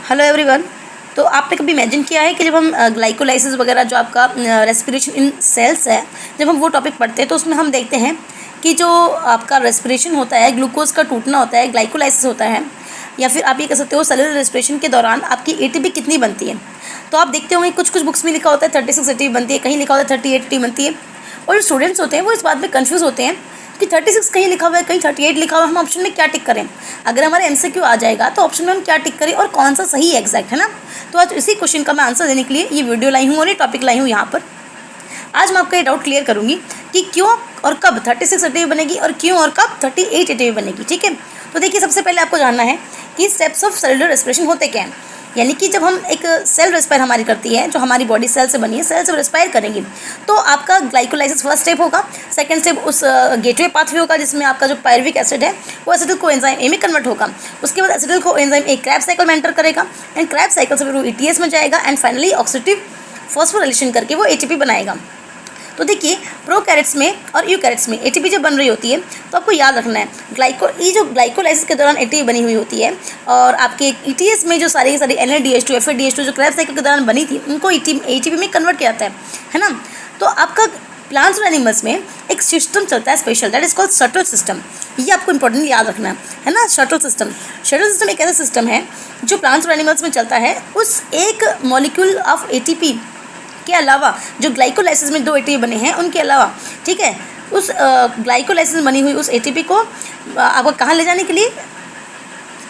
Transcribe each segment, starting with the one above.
Hello everyone. तो आपने कभी इमेजिन किया है कि जब हम ग्लाइकोलाइसिस वगैरह जो आपका रेस्पिरेशन इन सेल्स है, जब हम वो टॉपिक पढ़ते हैं तो उसमें हम देखते हैं कि जो आपका रेस्पिरेशन होता है, ग्लूकोज का टूटना होता है, ग्लाइकोलाइसिस होता है, या फिर आप ये कह सकते हो सेलुलर रेस्पिरेशन के दौरान आपकी एटीपी कितनी बनती है। तो आप देखते होंगे कुछ बुक्स में लिखा होता है 36 एटीपी बनती है, कहीं लिखा होता है 38 एटीपी बनती है। और जो स्टूडेंट्स होते हैं वो इस बात में कन्फ्यूज़ होते हैं कि 36 कहीं लिखा हुआ है, कहीं 38 लिखा हुआ है, हम ऑप्शन में क्या टिक करें। अगर हमारे एमसीक्यू आ जाएगा तो ऑप्शन में हम क्या टिक करें और कौन सा सही है एग्जैक्ट, है ना। तो आज इसी क्वेश्चन का मैं आंसर देने के लिए ये वीडियो लाई हूँ और ये टॉपिक लाई हूँ यहाँ पर। आज मैं आपका ये डाउट क्लियर करूँगी कि क्यों और कब 36 एटीपी बनेगी और क्यों और कब 38 एटीपी बनेगी। ठीक है, तो देखिए सबसे पहले आपको जानना है कि स्टेप्स ऑफ सेलुलर रेस्पिरेशन होते क्या हैं। यानी कि जब हम एक सेल रेस्पायर हमारी करती है, जो हमारी बॉडी सेल से बनी है, सेल से रेस्पायर करेंगी तो आपका ग्लाइकोलाइसिस फर्स्ट स्टेप होगा। सेकंड स्टेप उस गेटवे पाथवे होगा जिसमें आपका जो पायरुविक एसिड है वो एसिटिल को एंजाइम ए में कन्वर्ट होगा। उसके बाद एसिटिल को एंजाइम ए क्रैब साइकिल में एंटर करेगा एंड क्रैब साइकिल से फिर वो ईटीएस में जाएगा एंड फाइनली ऑक्सीडेटिव फॉस्फोराइलेशन करके वो एटीपी बनाएगा। तो देखिए प्रोकैरियोट्स में और यूकैरियोट्स में एटीपी जब बन रही होती है तो आपको याद रखना है ये जो ग्लाइकोलाइसिस के दौरान एटीपी बनी हुई होती है और आपके ईटीएस में जो सारी NADH2 FADH2 जो क्रैब साइकिल के दौरान बनी थी उनको एटीपी में कन्वर्ट किया जाता है ना। तो आपका प्लांट्स और एनिमल्स में एक सिस्टम चलता है special, that is called shuttle system. ये आपको इंपॉर्टेंटली याद रखना है ना। शटल सिस्टम एक ऐसा सिस्टम है जो प्लांट्स और एनिमल्स में चलता है। उस एक मॉलिक्यूल ऑफ एटीपी के अलावा जो ग्लाइकोलाइसिस में 2 एटीपी बने हैं उनके अलावा, ठीक है, उस ग्लाइकोलाइसिस में बनी हुई उस एटीपी को आपको कहाँ ले जाने के लिए,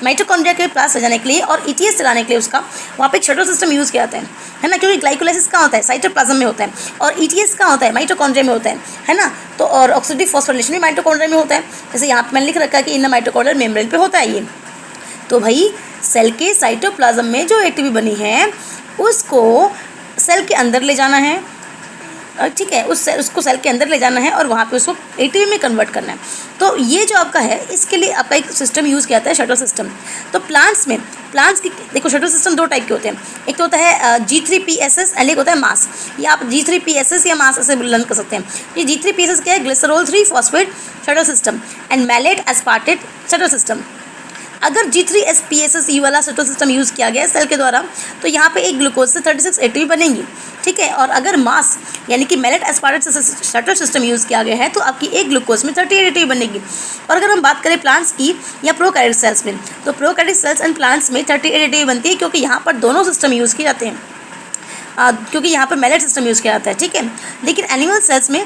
माइटोकॉन्ड्रिया के पास ले जाने के लिए और ईटीएस चलाने के लिए उसका वहाँ पे एक शटल सिस्टम यूज़ किया जाता है ना। क्योंकि ग्लाइकोलाइसिस कहाँ होता है, साइटोप्लाज्म में होता है और ईटीएस कहाँ होता है, माइटोकॉन्ड्रिया में होता है ना। तो और ऑक्सीडेटिव फॉस्फोराइलेशन भी माइटोकॉन्ड्रिया में होता है। जैसे यहाँ पर मैंने लिख रखा है कि इन माइटोकॉन्ड्रियल मेम्ब्रेन पे होता है ये। तो भाई सेल के साइटोप्लाज्म में जो एटीपी बनी है उसको सेल के अंदर ले जाना है, ठीक है, उसको सेल के अंदर ले जाना है और वहाँ पे उसको एटीपी में कन्वर्ट करना है। तो ये जो आपका है इसके लिए आपका एक सिस्टम यूज़ किया जाता है शटल सिस्टम। तो प्लांट्स की देखो शटल सिस्टम 2 टाइप के होते हैं, एक तो होता है G3PSS एंड एक होता है मास। ये आप G3PSS या मास ऐसे लर्न कर सकते हैं। ये G3PSS क्या है, glycerol 3 phosphate shuttle system and malate aspartate shuttle system. अगर G3PSS ये वाला शटल सिस्टम यूज़ किया गया है सेल के द्वारा तो यहाँ पे एक ग्लूकोज से 36 एटीपी बनेंगी, ठीक है। और अगर मास यानी कि malate aspartate shuttle system use किया गया है तो आपकी एक ग्लूकोज में 38 एटीपी बनेगी। और अगर हम बात करें प्लांट्स की या प्रोकैरियोटिक सेल्स में, तो प्रोकैरियोटिक सेल्स एंड प्लांट्स में 38 एटीपी बनती है क्योंकि यहाँ पर दोनों सिस्टम यूज़ किए जाते हैं, क्योंकि यहाँ पर मैलेट सिस्टम यूज़ किया जाता है, ठीक है। लेकिन एनिमल सेल्स में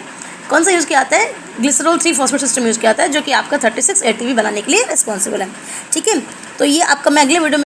कौन सा यूज़ किया जाता है, ग्लिसरॉल 3 फॉस्फेट सिस्टम यूज़ किया जाता है जो कि आपका 36 एटीपी बनाने के लिए रिस्पॉन्सिबल है, ठीक है। तो ये आपका मैं अगले वीडियो में